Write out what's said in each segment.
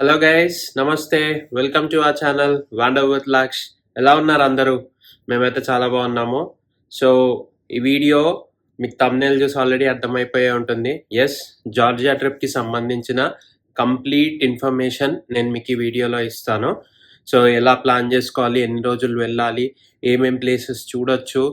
Hello guys, నమస్తే. Welcome to our channel wander with Laksh. ఎలా ఉన్నారు అందరూ? మేమైతే చాలా బాగున్నాము. సో ఈ వీడియో మీకు థంబ్నెయిల్ చూసి ఆల్రెడీ అర్థమైపోయే ఉంటుంది. ఎస్, జార్జియా ట్రిప్కి సంబంధించిన కంప్లీట్ ఇన్ఫర్మేషన్ నేను మీకు ఈ వీడియోలో ఇస్తాను. సో ఎలా ప్లాన్ చేసుకోవాలి, ఎన్ని రోజులు వెళ్ళాలి, ఏమేం ప్లేసెస్ చూడొచ్చు,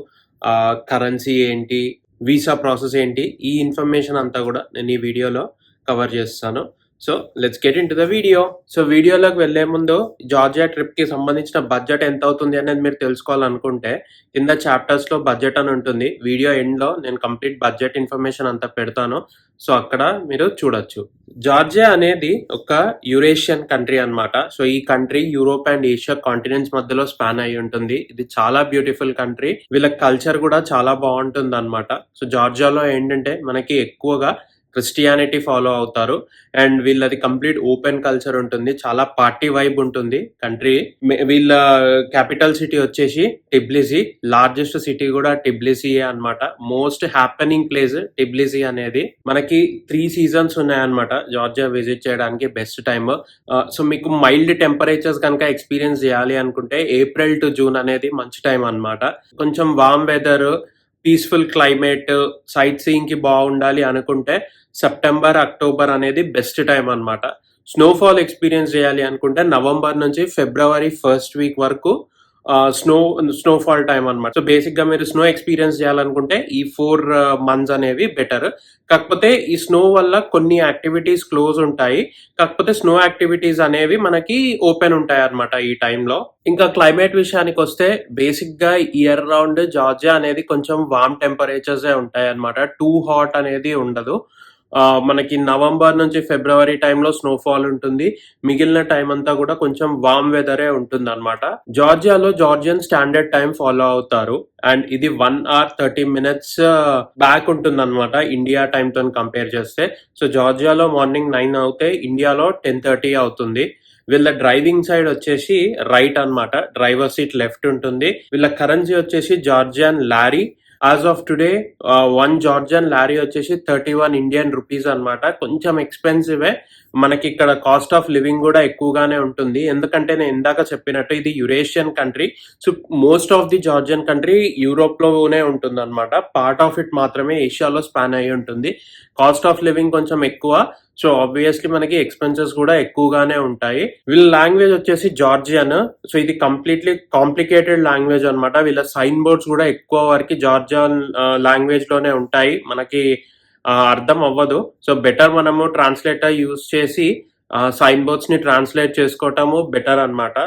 కరెన్సీ ఏంటి, వీసా ప్రాసెస్ ఏంటి, ఈ ఇన్ఫర్మేషన్ అంతా కూడా నేను ఈ వీడియోలో కవర్ చేస్తాను. So let's get in to the video. So వీడియోలోకి వెళ్లే ముందు జార్జియా ట్రిప్ కి సంబంధించిన బడ్జెట్ ఎంత అవుతుంది అనేది మీరు తెలుసుకోవాలనుకుంటే కింద చాప్టర్స్ లో బడ్జెట్ అని ఉంటుంది. వీడియో ఎండ్ లో నేను కంప్లీట్ బడ్జెట్ ఇన్ఫర్మేషన్ అంతా పెడతాను. సో అక్కడ మీరు చూడొచ్చు. జార్జియా అనేది ఒక యురేషియన్ కంట్రీ అన్నమాట. సో ఈ country Europe and Asia continents మధ్యలో స్పాన్ అయి ఉంటుంది. ఇది చాలా బ్యూటిఫుల్ కంట్రీ. వీళ్ళ కల్చర్ కూడా చాలా బాగుంటుంది అన్నమాట. సో జార్జియాలో ఏంటంటే మనకి ఎక్కువగా క్రిస్టియానిటీ ఫాలో అవుతారు అండ్ వీళ్ళది కంప్లీట్ ఓపెన్ కల్చర్ ఉంటుంది. చాలా పార్టీ వైబ్ ఉంటుంది కంట్రీ. వీళ్ళ క్యాపిటల్ సిటీ వచ్చేసి టిబ్లిసీ. లార్జెస్ట్ సిటీ కూడా టిబ్లిసీయే అన్నమాట. మోస్ట్ హ్యాపెనింగ్ ప్లేస్ టిబ్లిసీ అనేది. మనకి 3 సీజన్స్ ఉన్నాయన్నమాట జార్జియా విజిట్ చేయడానికి. Best time. సో మీకు మైల్డ్ టెంపరేచర్స్ కనుక ఎక్స్పీరియన్స్ చేయాలి అనుకుంటే ఏప్రిల్ టు జూన్ అనేది మంచి టైం అన్నమాట. కొంచెం warm weather, peaceful climate, sight seeing కి బాగుండాలి అనుకుంటే సెప్టెంబర్, అక్టోబర్ అనేది బెస్ట్ టైం అన్నమాట. స్నోఫాల్ ఎక్స్పీరియన్స్ చేయాలి అనుకుంటే నవంబర్ నుంచి ఫిబ్రవరి ఫస్ట్ వీక్ వరకు స్నోఫాల్ టైం అన్నమాట. సో బేసిక్ గా మీరు స్నో ఎక్స్పీరియన్స్ చేయాలనుకుంటే ఈ 4 మంత్స్ అనేవి బెటర్. కాకపోతే ఈ స్నో వల్ల కొన్ని యాక్టివిటీస్ క్లోజ్ ఉంటాయి. కాకపోతే స్నో యాక్టివిటీస్ అనేవి మనకి ఓపెన్ ఉంటాయి అన్నమాట ఈ టైంలో. ఇంకా క్లైమేట్ విషయానికి వస్తే బేసిక్ గా ఇయర్ రౌండ్ జార్జియా అనేది కొంచెం వార్మ్ టెంపరేచర్స్ ఉంటాయి అన్నమాట. టూ హాట్ అనేది ఉండదు. మనకి నవంబర్ నుంచి ఫిబ్రవరి టైంలో స్నోఫాల్ ఉంటుంది. మిగిలిన టైం అంతా కూడా కొంచెం వామ్ వెదరే ఉంటుంది అనమాట. జార్జియాలో జార్జియన్ స్టాండర్డ్ టైం ఫాలో అవుతారు అండ్ ఇది 1 hour 30 minutes బ్యాక్ ఉంటుంది అనమాట ఇండియా టైం తో కంపేర్ చేస్తే. సో జార్జియాలో మార్నింగ్ 9 అవుతే ఇండియాలో 10:30 అవుతుంది. వీళ్ళ డ్రైవింగ్ సైడ్ వచ్చేసి రైట్ అన్నమాట. డ్రైవర్ సీట్ లెఫ్ట్ ఉంటుంది. వీళ్ళ కరెన్సీ వచ్చేసి Georgian lorry. As of today 1 Georgian lorry వచ్చేసి 31 ఇండియన్ రూపీస్ అన్నమాట. కొంచెం ఎక్స్పెన్సివే. మనకి ఇక్కడ కాస్ట్ ఆఫ్ లివింగ్ కూడా ఎక్కువగానే ఉంటుంది. ఎందుకంటే నేను ఇందాక చెప్పినట్టు ఇది Eurasian country. So most of the Georgian country Europe లోనే ఉంటుంది అనమాట. పార్ట్ ఆఫ్ ఇట్ మాత్రమే ఏషియాలో స్పాన్ అయి ఉంటుంది. కాస్ట్ ఆఫ్ లివింగ్ కొంచెం ఎక్కువ. సో ఆబ్వియస్లీ మనకి ఎక్స్పెన్సెస్ కూడా ఎక్కువగానే ఉంటాయి. వీళ్ళ లాంగ్వేజ్ వచ్చేసి జార్జియన్. సో ఇది కంప్లీట్లీ కాంప్లికేటెడ్ లాంగ్వేజ్ అన్నమాట. వీళ్ళ సైన్ బోర్డ్స్ కూడా ఎక్కువ వరకు జార్జియన్ లాంగ్వేజ్ లోనే ఉంటాయి. మనకి అర్థం అవ్వదు. సో బెటర్ మనము ట్రాన్స్లేటర్ యూజ్ చేసి సైన్ బోర్డ్స్ ని ట్రాన్స్లేట్ చేసుకోవటము బెటర్ అన్నమాట.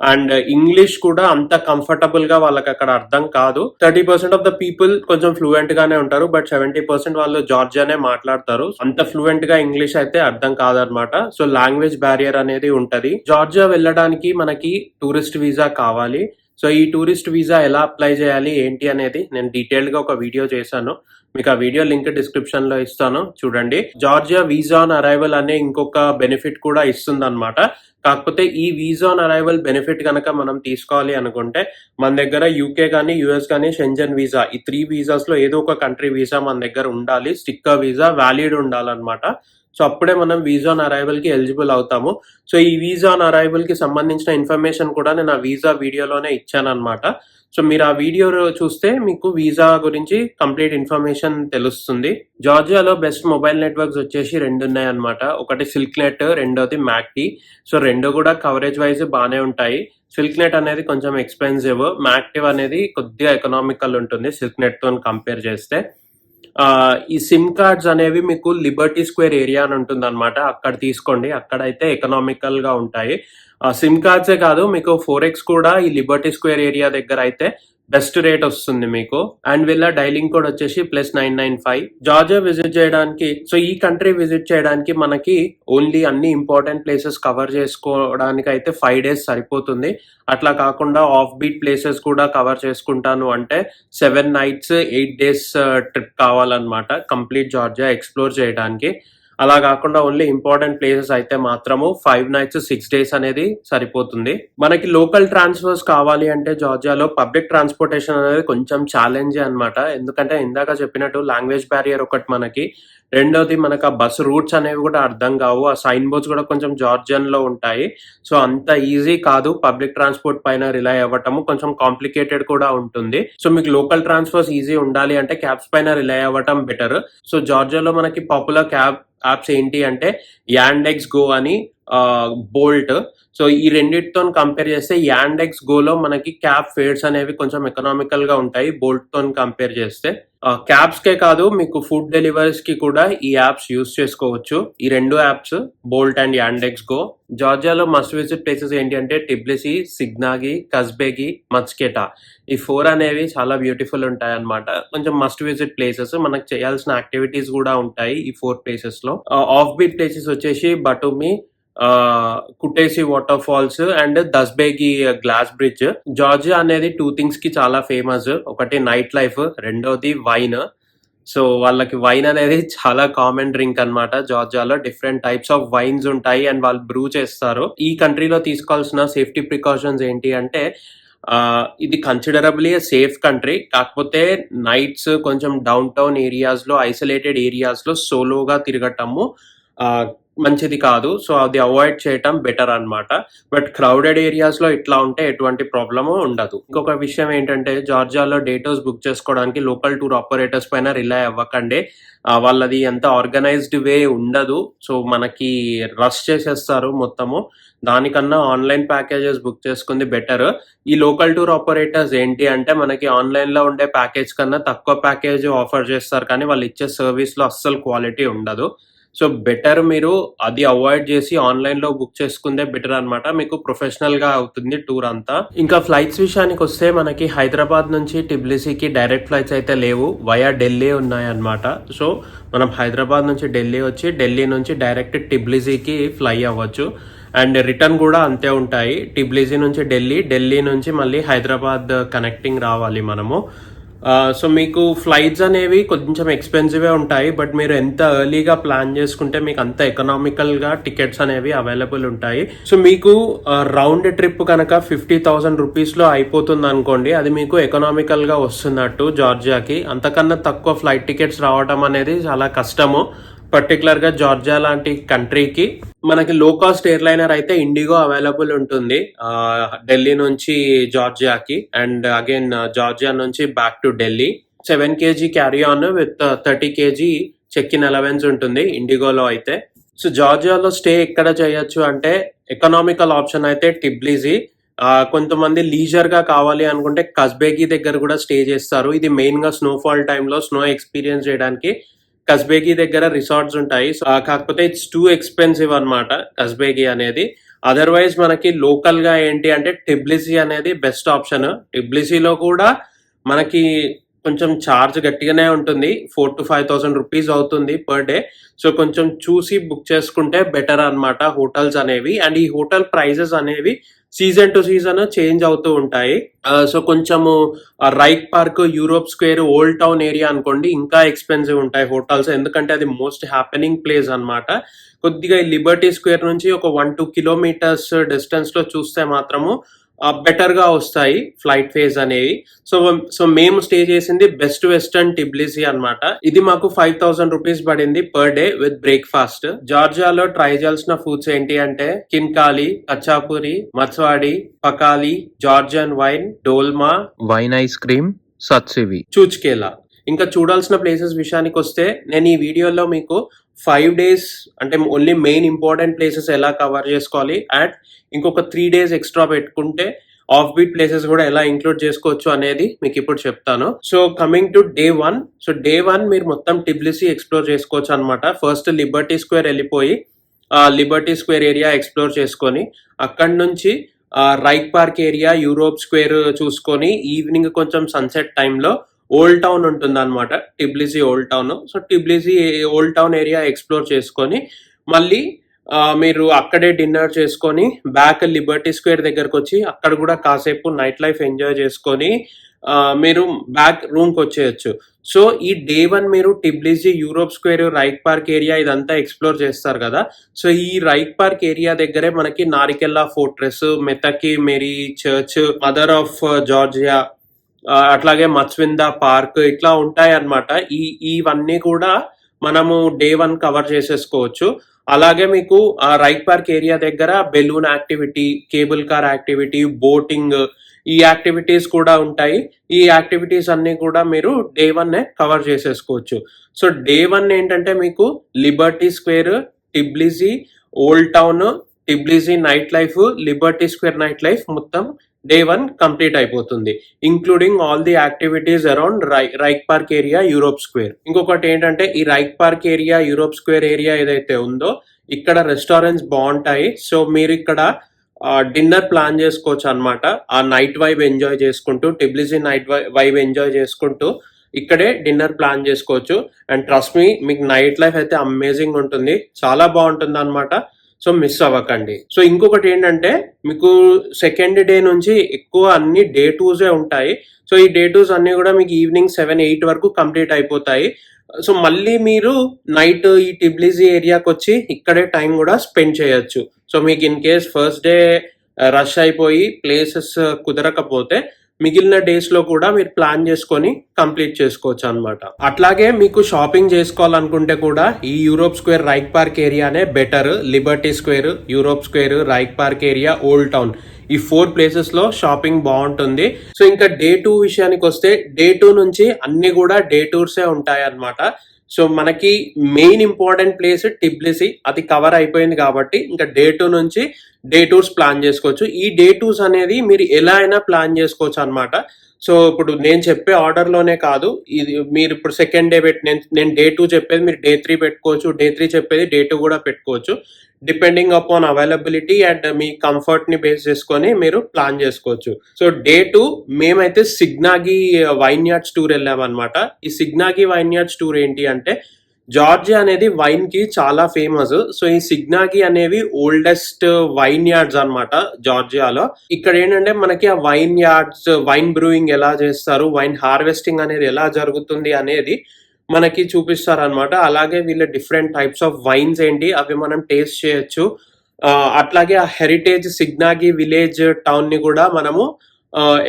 అండ్ ఇంగ్లీష్ కూడా అంత కంఫర్టబుల్ గా వాళ్ళకి అక్కడ అర్థం కాదు. 30% ఆఫ్ ద పీపుల్ కొంచెం ఫ్లూయెంట్ గానే ఉంటారు. బట్ 70% వాళ్ళు జార్జియానే మాట్లాడతారు. అంత ఫ్లూయెంట్ గా ఇంగ్లీష్ అయితే అర్థం కాదనమాట. సో లాంగ్వేజ్ బ్యారియర్ అనేది ఉంటది. జార్జియా వెళ్ళడానికి మనకి టూరిస్ట్ వీసా కావాలి. సో ఈ టూరిస్ట్ వీసా ఎలా అప్లై చేయాలి ఏంటి అనేది నేను డీటెయిల్డ్ గా ఒక వీడియో చేశాను. మీకు ఆ వీడియో లింక్ డిస్క్రిప్షన్ లో ఇస్తాను, చూడండి. జార్జియా వీసా ఆన్ అరైవల్ అనే ఇంకొక బెనిఫిట్ కూడా ఇస్తుంది అనమాట. కాకపోతే ఈ వీసా ఆన్ అరైవల్ బెనిఫిట్ కనుక మనం తీసుకోవాలి అనుకుంటే మన దగ్గర యూకే కానీ యుఎస్ కానీ షెంజన్ వీసా, ఈ 3 వీసాస్ లో ఏదో ఒక కంట్రీ వీసా మన దగ్గర ఉండాలి. స్టిక్కర్ వీసా వ్యాలిడ్ ఉండాలన్నమాట. సో అప్పుడే మనం వీసా ఆన్ అరైవల్ కి ఎలిజిబుల్ అవుతాము. సో ఈ వీసా ఆన్ అరైవల్ కి సంబంధించిన ఇన్ఫర్మేషన్ కూడా నేను ఆ వీసా వీడియోలోనే ఇచ్చాను అనమాట. సో మీరు ఆ వీడియో చూస్తే మీకు వీసా గురించి కంప్లీట్ ఇన్ఫర్మేషన్ తెలుస్తుంది. జార్జియాలో బెస్ట్ మొబైల్ నెట్వర్క్స్ వచ్చేసి 2 ఉన్నాయి అనమాట. ఒకటి సిల్క్ నెట్, రెండోది మ్యాక్టీ. సో 2 కూడా కవరేజ్ వైజ్ బాగానే ఉంటాయి. సిల్క్ నెట్ అనేది కొంచెం ఎక్స్పెన్సివ్. మ్యాక్టివ్ అనేది కొద్దిగా ఎకనామికల్ ఉంటుంది సిల్క్ నెట్ తో కంపేర్ చేస్తే. ఈ సిమ్ కార్డ్స్ అనేవి మీకు లిబర్టీ స్క్వేర్ ఏరియా అని ఉంటుంది అనమాట. అక్కడ తీసుకోండి. అక్కడైతే ఎకనామికల్ గా ఉంటాయి. సిమ్ కార్డ్సే కాదు, మీకు 4X కూడా ఈ లిబర్టీ స్క్వేర్ ఏరియా దగ్గర అయితే బెస్ట్ రేట్ వస్తుంది మీకు. అండ్ వీళ్ళ డైలింగ్ కోడ్ వచ్చేసి +995. జార్జియా విజిట్ చేయడానికి, సో ఈ కంట్రీ విజిట్ చేయడానికి మనకి ఓన్లీ అన్ని ఇంపార్టెంట్ ప్లేసెస్ కవర్ చేసుకోవడానికి అయితే 5 days సరిపోతుంది. అట్లా కాకుండా ఆఫ్ బీట్ ప్లేసెస్ కూడా కవర్ చేసుకుంటాను అంటే 7 nights 8 days ట్రిప్ కావాలన్నమాట కంప్లీట్ జార్జియా ఎక్స్ప్లోర్ చేయడానికి. అలా కాకుండా ఓన్లీ ఇంపార్టెంట్ ప్లేసెస్ అయితే మాత్రము 5 nights 6 days అనేది సరిపోతుంది. మనకి లోకల్ ట్రాన్స్ఫర్స్ కావాలి అంటే జార్జియాలో పబ్లిక్ ట్రాన్స్పోర్టేషన్ అనేది కొంచెం ఛాలెంజే అన్నమాట. ఎందుకంటే ఇందాక చెప్పినట్టు లాంగ్వేజ్ బ్యారియర్ ఒకటి మనకి, రెండోది మనకు ఆ బస్ రూట్స్ అనేవి కూడా అర్థం కావు. ఆ సైన్ బోర్డ్స్ కూడా కొంచెం జార్జియన్‌లో ఉంటాయి. సో అంత ఈజీ కాదు పబ్లిక్ ట్రాన్స్‌పోర్ట్ పైన రిలై అవ్వటము. కొంచెం కాంప్లికేటెడ్ కూడా ఉంటుంది. సో మీకు లోకల్ ట్రాన్స్‌ఫర్స్ ఈజీ ఉండాలి అంటే క్యాబ్స్ పైన రిలై అవ్వటం బెటర్. సో జార్జియాలో మనకి పాపులర్ క్యాబ్ యాప్స్ ఏంటి అంటే యాండెక్స్ గో అని, బోల్ట్. సో ఈ రెండిటితోని కంపేర్ చేస్తే యాండెక్స్ గోలో మనకి క్యాబ్ ఫేర్స్ అనేవి కొంచెం ఎకనామికల్ గా ఉంటాయి బోల్ట్‌తోని కంపేర్ చేస్తే. క్యాబ్స్‌కే కాదు మీకు ఫుడ్ డెలివరీస్‌కి కూడా ఈ యాప్స్ యూజ్ చేసుకోవచ్చు. ఈ 2 apps Bolt and Yandex Go. జార్జియాలో మస్ట్ విజిట్ ప్లేసెస్ ఏంటి అంటే టిబ్లిసీ, సిగ్నాగి, కస్బేగి, మస్కెటా. ఈ 4 అనేవి చాలా బ్యూటిఫుల్ ఉంటాయన్నమాట. కొంచెం మస్ట్ విజిట్ ప్లేసెస్. మనకు చేయాల్సిన యాక్టివిటీస్ కూడా ఉంటాయి ఈ 4 ప్లేసెస్‌లో. ఆఫ్ బీట్ ప్లేసెస్ వచ్చేసి Batumi, Kutaisi water falls and Kazbegi glass bridge. Georgia అనేది 2 థింగ్స్ కి చాలా ఫేమస్. ఒకటి నైట్ లైఫ్, రెండోది వైన్. సో వాళ్ళకి వైన్ అనేది చాలా కామన్ డ్రింక్ అన్నమాట. జార్జియాలో డిఫరెంట్ టైప్స్ ఆఫ్ వైన్స్ ఉంటాయి అండ్ వాళ్ళు బ్రూ చేస్తారు. ఈ కంట్రీలో తీసుకోవాల్సిన సేఫ్టీ ప్రికాషన్స్ ఏంటి అంటే ఇది కన్సిడరబుల్లీ సేఫ్ కంట్రీ. కాకపోతే నైట్స్ కొంచెం డౌన్ టౌన్ ఏరియాస్ లో, ఐసోలేటెడ్ ఏరియాస్ లో సోలోగా తిరగటము మంచిది కాదు. సో అది అవాయిడ్ చేయటం బెటర్ అన్నమాట. బట్ క్రౌడెడ్ ఏరియాస్ లో ఇట్లా ఉంటే ఎటువంటి ప్రాబ్లము ఉండదు. ఇంకొక విషయం ఏంటంటే జార్జియాలో డే టూర్స్ బుక్ చేసుకోవడానికి లోకల్ టూర్ ఆపరేటర్స్ పైన రిలై అవ్వకండి. వాళ్ళది ఎంత ఆర్గనైజ్డ్ వే ఉండదు. సో మనకి రష్ చేసేస్తారు మొత్తము. దానికన్నా ఆన్లైన్ ప్యాకేజెస్ బుక్ చేసుకుంది బెటర్. ఈ లోకల్ టూర్ ఆపరేటర్స్ ఏంటి అంటే మనకి ఆన్లైన్ లో ఉండే ప్యాకేజ్ కన్నా తక్కువ ప్యాకేజ్ ఆఫర్ చేస్తారు, కానీ వాళ్ళు ఇచ్చే సర్వీస్ లో అస్సలు క్వాలిటీ ఉండదు. సో బెటర్ మీరు అది అవాయిడ్ చేసి ఆన్లైన్ లో బుక్ చేసుకుందే బెటర్ అన్నమాట. మీకు ప్రొఫెషనల్ గా అవుతుంది టూర్ అంతా. ఇంకా ఫ్లైట్స్ విషయానికి వస్తే మనకి హైదరాబాద్ నుంచి టిబ్లిసీకి డైరెక్ట్ ఫ్లైట్స్ అయితే లేవు, వయా ఢిల్లీ ఉన్నాయన్నమాట. సో మనం హైదరాబాద్ నుంచి ఢిల్లీ వచ్చి, ఢిల్లీ నుంచి డైరెక్ట్ టిబ్లిసీకి ఫ్లై అవ్వచ్చు. అండ్ రిటర్న్ కూడా అంతే ఉంటాయి. టిబ్లిసీ నుంచి ఢిల్లీ, ఢిల్లీ నుంచి మళ్ళీ హైదరాబాద్ కనెక్టింగ్ రావాలి మనము. సో మీకు ఫ్లైట్స్ అనేవి కొంచెం ఎక్స్పెన్సివే ఉంటాయి. బట్ మీరు ఎంత ఎర్లీగా ప్లాన్ చేసుకుంటే మీకు అంత ఎకనామికల్గా టికెట్స్ అనేవి అవైలబుల్ ఉంటాయి. సో మీకు రౌండ్ ట్రిప్ కనుక 50,000 రూపీస్లో అయిపోతుంది అనుకోండి, అది మీకు ఎకనామికల్గా వస్తున్నట్టు జార్జియాకి. అంతకన్నా తక్కువ ఫ్లైట్ టికెట్స్ రావడం అనేది చాలా కష్టము, పర్టికులర్గా జార్జియా లాంటి కంట్రీకి. మనకి లో కాస్ట్ ఎయిర్లైనర్ అయితే ఇండిగో అవైలబుల్ ఉంటుంది ఢిల్లీ నుంచి జార్జియాకి, అండ్ అగైన్ జార్జియా నుంచి back to Delhi. 7 kg carry on with 30 kg check in allowance ఉంటుంది ఇండిగోలో అయితే. సో జార్జియాలో స్టే ఎక్కడ చేయొచ్చు అంటే ఎకనామికల్ ఆప్షన్ అయితే టిబ్లిసీ. కొంతమంది లీజర్ గా కావాలి అనుకుంటే కస్బేగి దగ్గర కూడా స్టే చేస్తారు. ఇది మెయిన్ గా స్నోఫాల్ టైంలో స్నో ఎక్స్పీరియన్స్ చేయడానికి కస్బేగి దగ్గర రిసార్ట్స్ ఉంటాయి. కాకపోతే ఇట్స్ టూ ఎక్స్పెన్సివ్ అన్నమాట కస్బేగి అనేది. అదర్వైజ్ మనకి లోకల్ గా ఏంటి అంటే టిబ్లిసీ అనేది బెస్ట్ ఆప్షన్. టిబ్లిసీలో కూడా మనకి కొంచెం ఛార్జ్ గట్టిగానే ఉంటుంది, 4,000 to 5,000 రూపీస్ అవుతుంది పర్ డే. సో కొంచెం చూసి బుక్ చేసుకుంటే బెటర్ అన్నమాట హోటల్స్ అనేవి. అండ్ ఈ హోటల్ ప్రైజెస్ అనేవి సీజన్ టు సీజన్ చేంజ్ అవుతూ ఉంటాయి. సో కొంచెము Rike Park, Europe Square, Old Town area అనుకోండి ఇంకా ఎక్స్పెన్సివ్ ఉంటాయి హోటల్స్, ఎందుకంటే అది మోస్ట్ హ్యాపెనింగ్ ప్లేస్ అన్నమాట. కొద్దిగా లిబర్టీ స్క్వేర్ నుంచి ఒక 1-2 kilometers డిస్టెన్స్ లో చూస్తే మాత్రము బెటర్ గా వస్తాయి ఫ్లైట్ ఫేస్ అనేవి. సో మేము స్టే చేసింది బెస్ట్ వెస్టర్న్ టిబ్లిసీ అన్నమాట. ఇది మాకు 5,000 రూపీస్ పడింది పర్ డే విత్ బ్రేక్ఫాస్ట్. జార్జియాలో ట్రై చేయాల్సిన ఫుడ్స్ ఏంటి అంటే Khinkali, Khachapuri, Mtsvadi, Pkhali, Georgian wine, Dolma, wine ice cream, Satsivi, Churchkhela. ఇంకా చూడాల్సిన ప్లేసెస్ విషయానికి వస్తే నేను ఈ వీడియోలో మీకు 5 days అంటే ఓన్లీ మెయిన్ ఇంపార్టెంట్ ప్లేసెస్ ఎలా కవర్ చేసుకోవాలి అండ్ ఇంకొక 3 days ఎక్స్ట్రా పెట్టుకుంటే ఆఫ్ బీట్ ప్లేసెస్ కూడా ఎలా ఇంక్లూడ్ చేసుకోవచ్చు అనేది మీకు ఇప్పుడు చెప్తాను. So coming to day 1. So day 1 మీరు మొత్తం టిబ్లిసీ ఎక్స్ప్లోర్ చేసుకోవచ్చు అనమాట. ఫస్ట్ లిబర్టీ స్క్వేర్ వెళ్ళిపోయి లిబర్టీ స్క్వేర్ ఏరియా ఎక్స్ప్లోర్ చేసుకొని అక్కడి నుంచి రైక్ పార్క్ ఏరియా, యూరోప్ స్క్వేర్ చూసుకొని ఈవినింగ్ కొంచెం సన్సెట్ టైంలో ఓల్డ్ టౌన్ ఉంటుంది అనమాట, టిబ్లిసీ old town. So టిబ్లిసీ old Town area explore చేసుకొని మళ్ళీ మీరు అక్కడే డిన్నర్ చేసుకొని బ్యాక్ లిబర్టీ స్క్వేర్ దగ్గరకు వచ్చి అక్కడ కూడా కాసేపు నైట్ లైఫ్ ఎంజాయ్ చేసుకొని మీరు బ్యాక్ రూమ్కి వచ్చేయచ్చు. సో ఈ డే 1 మీరు Tbilisi, Europe Square, Rike Park area ఇదంతా ఎక్స్ప్లోర్ చేస్తారు కదా. సో ఈ రైక్ పార్క్ ఏరియా దగ్గరే మనకి Narikala Fortress, Metekhi Mary church, Mother of Georgia, అట్లాగే మచ్విందా పార్క్ ఇట్లా ఉంటాయి అన్నమాట. ఇవన్నీ కూడా మనము డే 1 కవర్ చేసేసుకోవచ్చు. అలాగే మీకు రైక్ పార్క్ ఏరియా దగ్గర balloon activity, cable car activity, boating ఈ యాక్టివిటీస్ కూడా ఉంటాయి. ఈ యాక్టివిటీస్ అన్ని కూడా మీరు డే 1 కవర్ చేసేసుకోవచ్చు. సో డే 1 ఏంటంటే మీకు Liberty Square, Tbilisi, Old Town, Tbilisi night life, Liberty Square night life మొత్తం డే 1 కంప్లీట్ అయిపోతుంది, including all the activities around Rike Park area, Europe Square. ఇంకొకటి ఏంటంటే ఈ Rike Park area, Europe Square area ఏదైతే ఉందో ఇక్కడ రెస్టారెంట్స్ బాగుంటాయి. So మీరు ఇక్కడ డిన్నర్ ప్లాన్ చేసుకోవచ్చు అనమాట. ఆ నైట్ వైబ్ ఎంజాయ్ చేసుకుంటూ, టిబ్లిజీ నైట్ వైబ్ ఎంజాయ్ చేసుకుంటూ ఇక్కడే డిన్నర్ ప్లాన్ చేసుకోవచ్చు. అండ్ ట్రస్ట్ మీ, మీకు నైట్ లైఫ్ అయితే అమేజింగ్ ఉంటుంది, చాలా బాగుంటుంది అనమాట. సో మిస్ అవ్వకండి. సో ఇంకొకటి ఏంటంటే మీకు సెకండ్ డే నుంచి ఎక్కువ అన్ని డే 2సే ఉంటాయి. సో ఈ డే 2s అన్ని కూడా మీకు ఈవినింగ్ 7-8 వరకు కంప్లీట్ అయిపోతాయి. సో మళ్ళీ మీరు నైట్ ఈ టిబ్లిజీ ఏరియాకి వచ్చి ఇక్కడే టైం కూడా స్పెండ్ చేయొచ్చు. సో మీకు in case first day rush అయిపోయి ప్లేసెస్ కుదరకపోతే మిగిలిన డేస్ లో కూడా మీరు ప్లాన్ చేసుకొని కంప్లీట్ చేసుకోవచ్చు అన్నమాట. అట్లాగే మీకు షాపింగ్ చేసుకోవాలనుకుంటే కూడా ఈ యూరోప్ స్క్వేర్, రైక్ పార్క్ ఏరియానే better. Liberty Square, Europe Square, Rike Park area, Old Town ఈ 4 ప్లేసెస్ లో షాపింగ్ బాగుంటుంది. సో ఇంకా డే 2 విషయానికి వస్తే డే 2 నుంచి అన్ని కూడా డే టూర్సే ఉంటాయి అన్నమాట. సో మనకి మెయిన్ ఇంపార్టెంట్ ప్లేస్ టిబ్లిజీ, అది కవర్ అయిపోయింది కాబట్టి ఇంకా డే 2 నుంచి డే టూర్స్ ప్లాన్ చేసుకోవచ్చు. ఈ డే టూర్స్ అనేది మీరు ఎలా అయినా ప్లాన్ చేసుకోవచ్చు అనమాట. సో ఇప్పుడు నేను చెప్పే ఆర్డర్లోనే కాదు, ఇది మీరు ఇప్పుడు సెకండ్ డే నేను డే 2 చెప్పేది మీరు డే 3 పెట్టుకోవచ్చు, డే 3 చెప్పేది డే 2 కూడా పెట్టుకోవచ్చు, depending upon availability and me comfort ని బేస్ చేసుకొని మీరు ప్లాన్ చేసుకోవచ్చు. సో డే 2 మేమైతే సిగ్నాగి వైన్యార్డ్స్ టూర్ వెళ్ళామన్నమాట. ఈ సిగ్నాగి వైన్యార్డ్స్ టూర్ ఏంటి అంటే జార్జియా అనేది వైన్ కి చాలా ఫేమస్. సో ఈ సిగ్నాగి అనేవి ఓల్డెస్ట్ వైన్ యార్డ్స్ అనమాట జార్జియాలో. ఇక్కడ ఏంటంటే మనకి ఆ వైన్ యార్డ్స్, వైన్ బ్రూయింగ్ ఎలా చేస్తారు, వైన్ హార్వెస్టింగ్ అనేది ఎలా జరుగుతుంది అనేది మనకి చూపిస్తారు అనమాట. అలాగే వీళ్ళ డిఫరెంట్ టైప్స్ ఆఫ్ వైన్స్ ఏంటి అవి మనం టేస్ట్ చేయొచ్చు. అట్లాగే ఆ హెరిటేజ్ సిగ్నాగి విలేజ్ టౌన్ ని కూడా మనము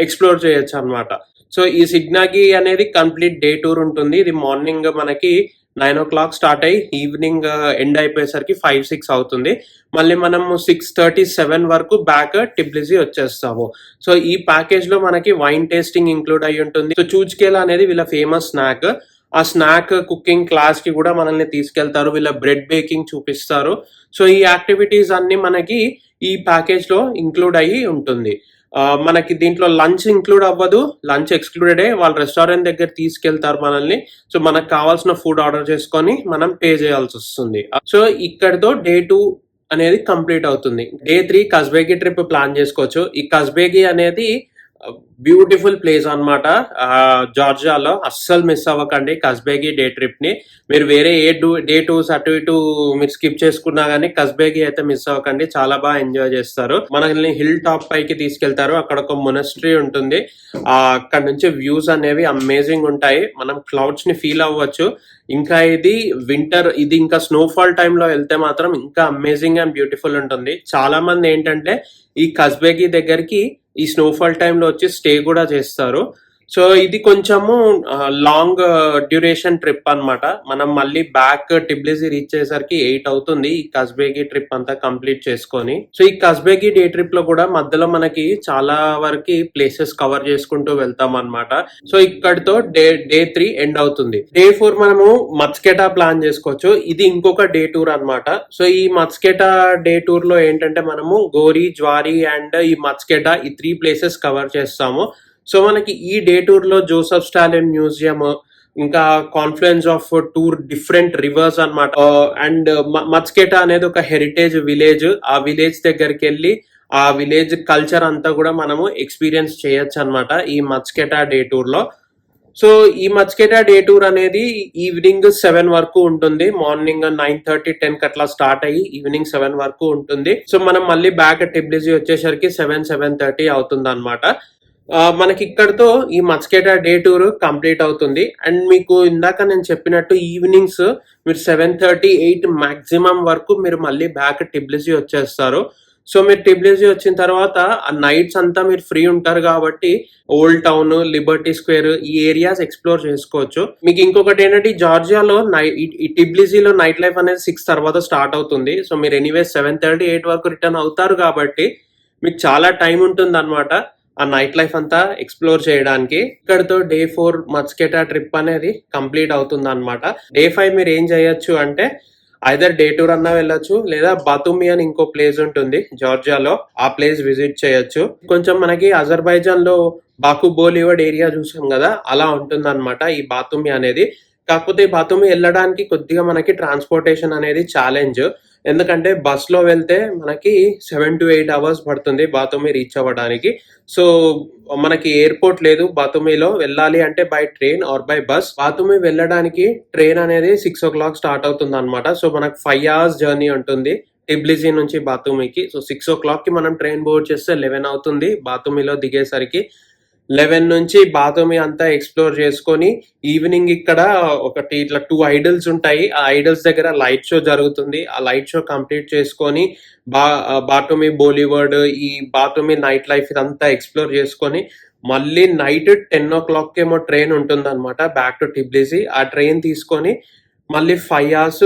ఎక్స్ప్లోర్ చేయొచ్చు అనమాట. సో ఈ సిగ్నాగి అనేది కంప్లీట్ డే టూర్ ఉంటుంది. ఇది మార్నింగ్ మనకి 9 o'clock స్టార్ట్ అయ్యి ఈవినింగ్ ఎండ్ అయిపోయేసరికి 5-6 అవుతుంది. మళ్ళీ మనము 6:37 వరకు బ్యాక్ టిబ్లిజీ వచ్చేస్తాము. సో ఈ ప్యాకేజ్ లో మనకి వైన్ టేస్టింగ్ ఇంక్లూడ్ అయి ఉంటుంది. సో చూజ్కేలా అనేది వీళ్ళ ఫేమస్ స్నాక్. ఆ స్నాక్ కుకింగ్ క్లాస్ కి కూడా మనల్ని తీసుకెళ్తారు, వీళ్ళ బ్రెడ్ బేకింగ్ చూపిస్తారు. సో ఈ యాక్టివిటీస్ అన్ని మనకి ఈ ప్యాకేజ్ లో ఇంక్లూడ్ అయ్యి ఉంటుంది. మనకి దీంట్లో లంచ్ ఇంక్లూడ్ అవ్వదు, లంచ్ ఎక్స్క్లూడెడే. వాళ్ళ రెస్టారెంట్ దగ్గర తీసుకెళ్తారు మనల్ని. సో మనకు కావాల్సిన ఫుడ్ ఆర్డర్ చేసుకొని మనం పే చేయాల్సి వస్తుంది. సో ఇక్కడతో డే 2 అనేది కంప్లీట్ అవుతుంది. డే 3 కస్బేగి ట్రిప్ ప్లాన్ చేసుకోవచ్చు. ఈ కస్బేగి అనేది బ్యూటిఫుల్ ప్లేస్ అనమాట జార్జియాలో. అస్సలు మిస్ అవ్వకండి కస్బేగి డే ట్రిప్ ని. మీరు వేరే డే 2s అటు ఇటు మీరు స్కిప్ చేసుకున్నా గానీ కస్బేగి అయితే మిస్ అవ్వకండి, చాలా బాగా ఎంజాయ్ చేస్తారు. మనల్ని హిల్ టాప్ పైకి తీసుకెళ్తారు, అక్కడ ఒక మొనస్ట్రీ ఉంటుంది. అక్కడ నుంచి వ్యూస్ అనేవి అమేజింగ్ ఉంటాయి, మనం క్లౌడ్స్ ని ఫీల్ అవ్వచ్చు. ఇంకా ఇది వింటర్, ఇది ఇంకా స్నోఫాల్ టైంలో వెళ్తే మాత్రం ఇంకా అమేజింగ్ అండ్ బ్యూటిఫుల్ ఉంటుంది. చాలా మంది ఏంటంటే ఈ కస్బేగి దగ్గరికి ఈ స్నోఫాల్ టైంలో వచ్చి స్టే కూడా చేస్తారు. సో ఇది కొంచెము లాంగ్ డ్యూరేషన్ ట్రిప్ అన్నమాట. మనం మళ్ళీ బ్యాక్ టిబ్లిజీ రీచ్ అయ్యేసరికి 8 అవుతుంది ఈ కస్బేగి ట్రిప్ అంతా కంప్లీట్ చేసుకొని. సో ఈ కస్బేగి డే ట్రిప్ లో కూడా మధ్యలో మనకి చాలా వరకు ప్లేసెస్ కవర్ చేసుకుంటూ వెళ్తాం అన్నమాట. సో ఇక్కడితో డే 3 ఎండ్ అవుతుంది. డే 4 మనము మత్స్కెటా ప్లాన్ చేసుకోవచ్చు. ఇది ఇంకొక డే టూర్ అన్నమాట. సో ఈ మత్స్కెటా డే టూర్ లో ఏంటంటే మనము గోరీ, జ్వారీ అండ్ ఈ మత్స్కెటా ఈ 3 ప్లేసెస్ కవర్ చేస్తాము. సో మనకి ఈ డే టూర్ లో జోసెఫ్ స్టాలిన్ మ్యూజియం, ఇంకా కాన్ఫ్లుయెన్స్ ఆఫ్ 2 డిఫరెంట్ రివర్స్ అన్నమాట. అండ్ మత్స్కెటా అనేది ఒక హెరిటేజ్ విలేజ్. ఆ విలేజ్ దగ్గరికి వెళ్ళి ఆ విలేజ్ కల్చర్ అంతా కూడా మనము ఎక్స్పీరియన్స్ చేయొచ్చు అన్నమాట ఈ మత్స్కెటా డే టూర్ లో. సో ఈ మత్స్కెటా డే టూర్ అనేది ఈవినింగ్ 7 వరకు ఉంటుంది. మార్నింగ్ 9:30-10 అట్లా స్టార్ట్ అయ్యి ఈవినింగ్ 7 వరకు ఉంటుంది. సో మనం మళ్ళీ బ్యాక్ టిబ్లిజీ వచ్చేసరికి 7-7:30 అవుతుంది అనమాట. మనకి ఇక్కడితో ఈ మస్కేటా డే టూర్ కంప్లీట్ అవుతుంది. అండ్ మీకు ఇందాక నేను చెప్పినట్టు ఈవినింగ్స్ మీరు 7:30-8 మాక్సిమం వరకు మీరు మళ్ళీ బ్యాక్ టిబ్లిసీ వచ్చేస్తారు. సో మీరు టిబ్లిసీ వచ్చిన తర్వాత ఆ నైట్స్ అంతా మీరు ఫ్రీ ఉంటారు కాబట్టి ఓల్డ్ టౌన్, లిబర్టీ స్క్వేర్ ఈ ఏరియాస్ ఎక్స్ప్లోర్ చేసుకోవచ్చు. మీకు ఇంకొకటి ఏంటంటే జార్జియాలో ఈ టిబ్లిసీలో నైట్ లైఫ్ అనేది 6 తర్వాత స్టార్ట్ అవుతుంది. సో మీరు ఎనీవే 7:30-8 వరకు రిటర్న్ అవుతారు కాబట్టి మీకు చాలా టైం ఉంటుంది అనమాట ఆ నైట్ లైఫ్ అంతా ఎక్స్ప్లోర్ చేయడానికి. ఇక్కడతో డే 4 మస్కేటా ట్రిప్ అనేది కంప్లీట్ అవుతుంది అనమాట. డే 5 మీరు ఏం చేయొచ్చు అంటే ఐదర్ డే టూర్ అన్నా వెళ్ళొచ్చు, లేదా బాతుమి అని ఇంకో ప్లేస్ ఉంటుంది జార్జియాలో, ఆ ప్లేస్ విజిట్ చేయొచ్చు. కొంచెం మనకి అజర్బైజాన్ లో బాకు బోలివర్డ్ ఏరియా చూసాం కదా, అలా ఉంటుంది అనమాట ఈ బాతుమి అనేది. కాకపోతే ఈ బాతుమి వెళ్ళడానికి కొద్దిగా మనకి ట్రాన్స్పోర్టేషన్ అనేది ఛాలెంజ్. ఎందుకంటే బస్ లో వెళ్తే మనకి 7 to 8 అవర్స్ పడుతుంది బాతుమి రీచ్ అవ్వడానికి. సో మనకి ఎయిర్పోర్ట్ లేదు బాతుమిలో. వెళ్ళాలి అంటే by train or by bus. Batumi వెళ్ళడానికి ట్రైన్ అనేది 6 o'clock స్టార్ట్ అవుతుంది అనమాట. సో మనకు 5 hours జర్నీ ఉంటుంది టిబ్లిసీ నుంచి బాతుమికి. సో 6 o'clock కి మనం ట్రైన్ బోర్డ్ చేస్తే 11 అవుతుంది బాతుమిలో దిగేసరికి. 11 నుంచి బాతుమి అంతా ఎక్స్ప్లోర్ చేసుకొని ఈవినింగ్ ఇక్కడ ఒకటి ఇట్లా 2 ఐడల్స్ ఉంటాయి. ఆ ఐడల్స్ దగ్గర లైట్ షో జరుగుతుంది. ఆ లైట్ షో కంప్లీట్ చేసుకొని బాతుమి బోలివర్డ్, ఈ బాతుమి నైట్ లైఫ్ ఇదంతా ఎక్స్ప్లోర్ చేసుకొని మళ్ళీ నైట్ 10 o'clock ఏమో ట్రైన్ ఉంటుంది అనమాట బ్యాక్ టు టిబ్లిసీ. ఆ ట్రైన్ తీసుకొని మళ్ళీ 5 hours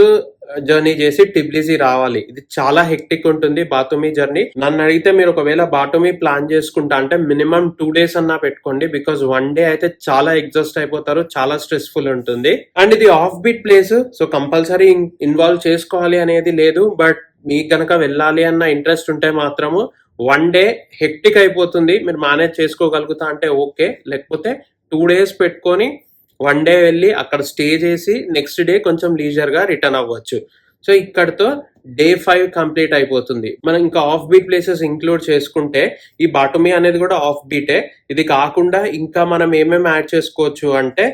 జర్నీ చేసి టిబ్లిసీ రావాలి. ఇది చాలా హెక్టిక్ ఉంటుంది బాతుమి జర్నీ. నన్ను అడిగితే మీరు ఒకవేళ బాతుమి ప్లాన్ చేసుకుంటా అంటే మినిమం 2 days అన్నా పెట్టుకోండి. బికాస్ 1 day అయితే చాలా ఎగ్జాస్ట్ అయిపోతారు, చాలా స్ట్రెస్ఫుల్ ఉంటుంది. అండ్ ఇది off beat place, so compulsory involve చేసుకోవాలి అనేది లేదు. బట్ మీకు కనుక వెళ్ళాలి అన్న ఇంట్రెస్ట్ ఉంటే మాత్రము 1 day హెక్టిక్ అయిపోతుంది. మీరు మేనేజ్ చేసుకోగలుగుతా అంటే ఓకే, లేకపోతే 2 days పెట్టుకొని 1 day వెళ్ళి అక్కడ స్టే చేసి నెక్స్ట్ డే కొంచెం లీజర్ గా రిటర్న్ అవ్వచ్చు. సో ఇక్కడతో డే 5 కంప్లీట్ అయిపోతుంది. మనం ఇంకా ఆఫ్ బీట్ ప్లేసెస్ ఇంక్లూడ్ చేసుకుంటే ఈ బాటుమి అనేది కూడా ఆఫ్ బీటే. ఇది కాకుండా ఇంకా మనం ఏమేమి యాడ్ చేసుకోవచ్చు అంటే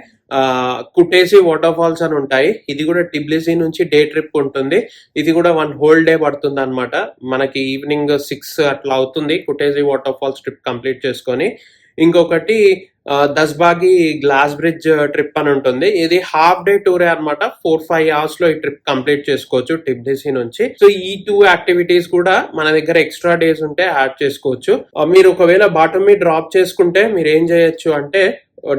కుటేసి వాటర్ ఫాల్స్ అని ఉంటాయి. ఇది కూడా టిబ్లిసీ నుంచి డే ట్రిప్ ఉంటుంది. ఇది కూడా 1 whole day పడుతుంది అనమాట. మనకి ఈవినింగ్ 6 అట్లా అవుతుంది కుటేసి వాటర్ ఫాల్స్ ట్రిప్ కంప్లీట్ చేసుకొని. ఇంకొకటి దస్బాగి గ్లాస్ బ్రిడ్జ్ ట్రిప్ అని ఉంటుంది. ఇది హాఫ్ డే టూరే అనమాట. 4-5 hours లో ఈ ట్రిప్ కంప్లీట్ చేసుకోవచ్చు టిబ్లిసీ నుంచి. సో ఈ 2 యాక్టివిటీస్ కూడా మన దగ్గర ఎక్స్ట్రా డేస్ ఉంటే యాడ్ చేసుకోవచ్చు. మీరు ఒకవేళ బాటమి డ్రాప్ చేసుకుంటే మీరు ఏం చేయొచ్చు అంటే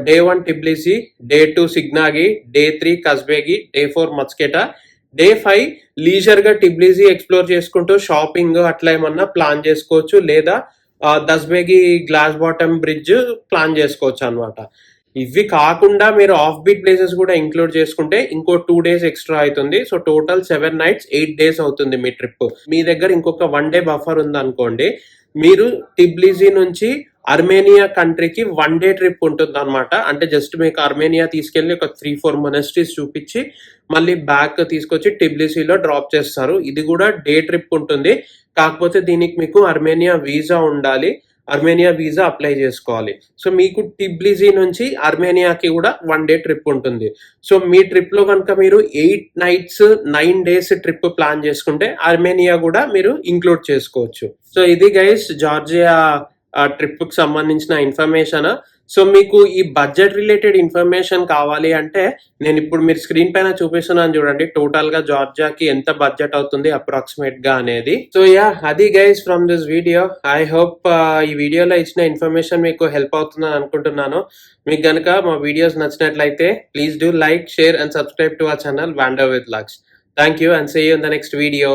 day 1 Tbilisi, day 2 Sighnaghi, day 3 Kazbegi, day 4 Mtskheta, day 5 leisure గా టిబ్లిసీ ఎక్స్ప్లోర్ చేసుకుంటూ షాపింగ్ అట్లా ఏమన్నా ప్లాన్ చేసుకోవచ్చు. లేదా దస్బేగి గ్లాస్ బాటమ్ బ్రిడ్జ్ ప్లాన్ చేసుకోవచ్చు అనమాట. ఇవి కాకుండా మీరు ఆఫ్ బీట్ ప్లేసెస్ కూడా ఇంక్లూడ్ చేసుకుంటే ఇంకో 2 days ఎక్స్ట్రా అవుతుంది. సో టోటల్ 7 nights 8 days అవుతుంది మీ ట్రిప్. మీ దగ్గర ఇంకొక 1 day బఫర్ ఉంది అనుకోండి, మీరు టిబ్లిసీ నుంచి అర్మేనియా కంట్రీకి 1 day ట్రిప్ ఉంటుంది అనమాట. అంటే జస్ట్ మీకు అర్మేనియా తీసుకెళ్లి ఒక 3-4 మొనస్ట్రీస్ చూపించి మళ్ళీ బ్యాక్ తీసుకొచ్చి టిబ్లిసీలో డ్రాప్ చేస్తారు. ఇది కూడా డే ట్రిప్ ఉంటుంది. కాకపోతే దీనికి మీకు అర్మేనియా వీసా ఉండాలి. అర్మేనియా వీసా అప్లై చేసుకోవాలి. సో మీకు టిబ్లిసీ నుంచి అర్మేనియాకి కూడా 1 day ట్రిప్ ఉంటుంది. సో మీ ట్రిప్ లో కనుక మీరు 8 nights 9 days ట్రిప్ ప్లాన్ చేసుకుంటే అర్మేనియా కూడా మీరు ఇంక్లూడ్ చేసుకోవచ్చు. సో ఇది గైస్ జార్జియా ట్రిప్ కి సంబంధించిన ఇన్ఫర్మేషన్. సో మీకు ఈ బడ్జెట్ రిలేటెడ్ ఇన్ఫర్మేషన్ కావాలి అంటే నేను ఇప్పుడు మీరు స్క్రీన్ పైన చూపిస్తున్నాను చూడండి, టోటల్ గా జార్జియాకి ఎంత బడ్జెట్ అవుతుంది అప్రాక్సిమేట్ గా అనేది. సో యా, అది guys from this video. I hope ఈ వీడియోలో ఇచ్చిన ఇన్ఫర్మేషన్ మీకు హెల్ప్ అవుతుందని అనుకుంటున్నాను. మీకు గనుక మా వీడియోస్ నచ్చినట్లయితే please do like, share and subscribe to our channel wander with Laksh. Thank you and see you in the next video.